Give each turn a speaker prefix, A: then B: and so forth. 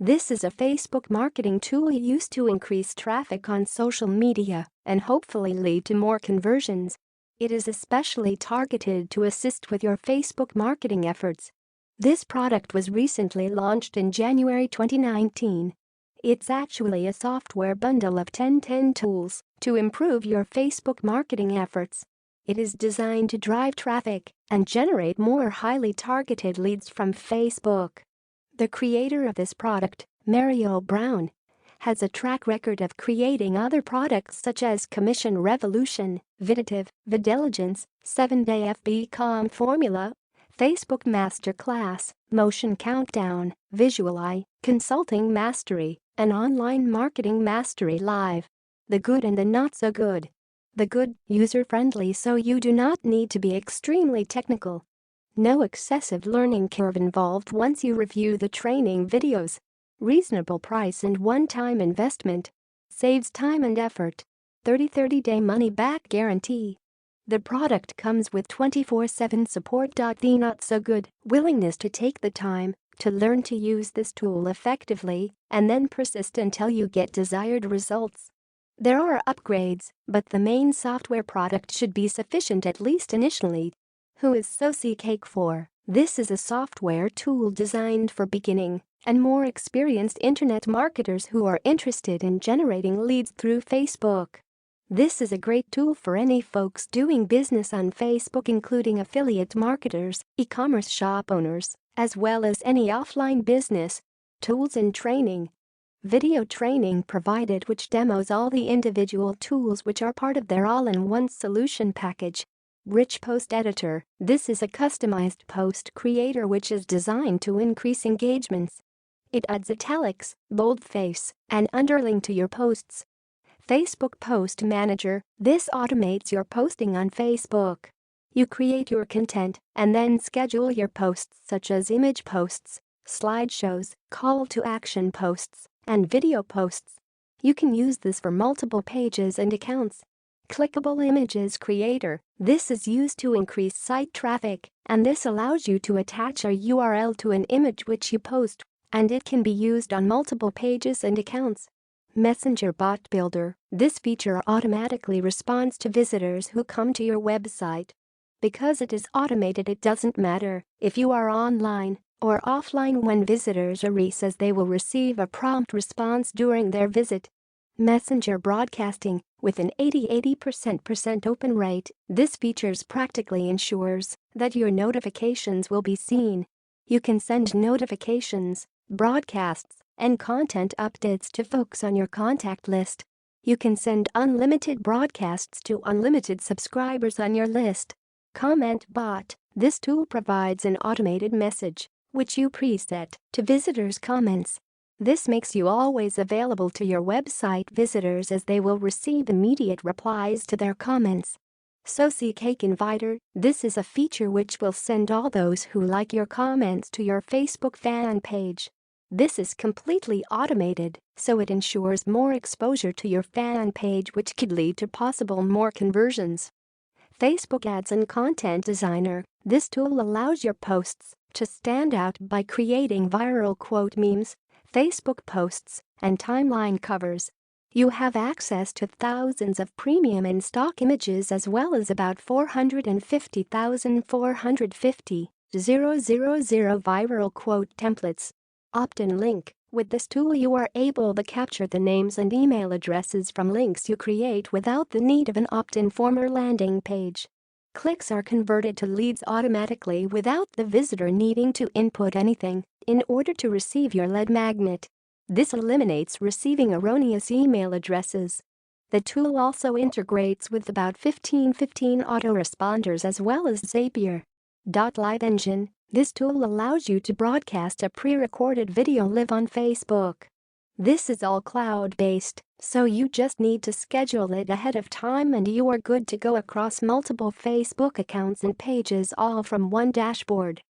A: This is a Facebook marketing tool used to increase traffic on social media and hopefully lead to more conversions. It is especially targeted to assist with your Facebook marketing efforts. This product was recently launched in January 2019. It's actually a software bundle of 10 tools to improve your Facebook marketing efforts. It is designed to drive traffic and generate more highly targeted leads from Facebook. The creator of this product, Mario Brown, has a track record of creating other products such as Commission Revolution, Vidative, Vidiligence, 7-Day FB.com Formula, Facebook Masterclass, Motion Countdown, Visuali, Consulting Mastery, and Online Marketing Mastery Live. The Good and the Not So Good. The Good, user-friendly so you do not need to be extremely technical. No excessive learning curve involved once you review the training videos. Reasonable price and one-time investment. Saves time and effort. 30-day money-back guarantee. The product comes with 24/7 support. TheNot So Good willingness to take the time to learn to use this tool effectively and then persist until you get desired results. There are upgrades, but the main software product should be sufficient at least initially. Who is SociCake For? This is a software tool designed for beginning and more experienced internet marketers who are interested in generating leads through Facebook. This is a great tool for any folks doing business on Facebook, including affiliate marketers, e-commerce shop owners, as well as any offline business. Tools and training. Video training provided which demos all the individual tools which are part of their all-in-one solution package. Rich Post Editor. This is a customized post creator which is designed to increase engagements. It adds italics, boldface, and underling to your posts. Facebook Post Manager. This automates your posting on Facebook. You create your content and then schedule your posts such as image posts, slideshows, call to action posts, and video posts. You can use this for multiple pages and accounts. Clickable Images Creator. This is used to increase site traffic, and this allows you to attach a URL to an image which you post, and it can be used on multiple pages and accounts. Messenger Bot Builder. This feature automatically responds to visitors who come to your website. Because it is automated, it doesn't matter if you are online or offline when visitors arrive, as they will receive a prompt response during their visit. Messenger Broadcasting. With an 80% open rate, this feature practically ensures that your notifications will be seen. You can send notifications, broadcasts, and content updates to folks on your contact list. You can send unlimited broadcasts to unlimited subscribers on your list. Comment Bot. This tool provides an automated message, which you preset to visitors' comments. This makes you always available to your website visitors, as they will receive immediate replies to their comments. SociCake Inviter. This is a feature which will send all those who like your comments to your Facebook fan page. This is completely automated, so it ensures more exposure to your fan page, which could lead to possible more conversions. Facebook Ads and Content Designer. This tool allows your posts to stand out by creating viral quote memes, Facebook posts, and timeline covers. You have access to thousands of premium and stock images, as well as about 450,450 viral quote templates. Opt-in link. With this tool you are able to capture the names and email addresses from links you create without the need of an opt-in form or landing page. Clicks are converted to leads automatically without the visitor needing to input anything in order to receive your lead magnet. This eliminates receiving erroneous email addresses. The tool also integrates with about 15 autoresponders as well as Zapier. Live Engine. This tool allows you to broadcast a pre-recorded video live on Facebook. This is all cloud-based, so you just need to schedule it ahead of time and you are good to go across multiple Facebook accounts and pages, all from one dashboard.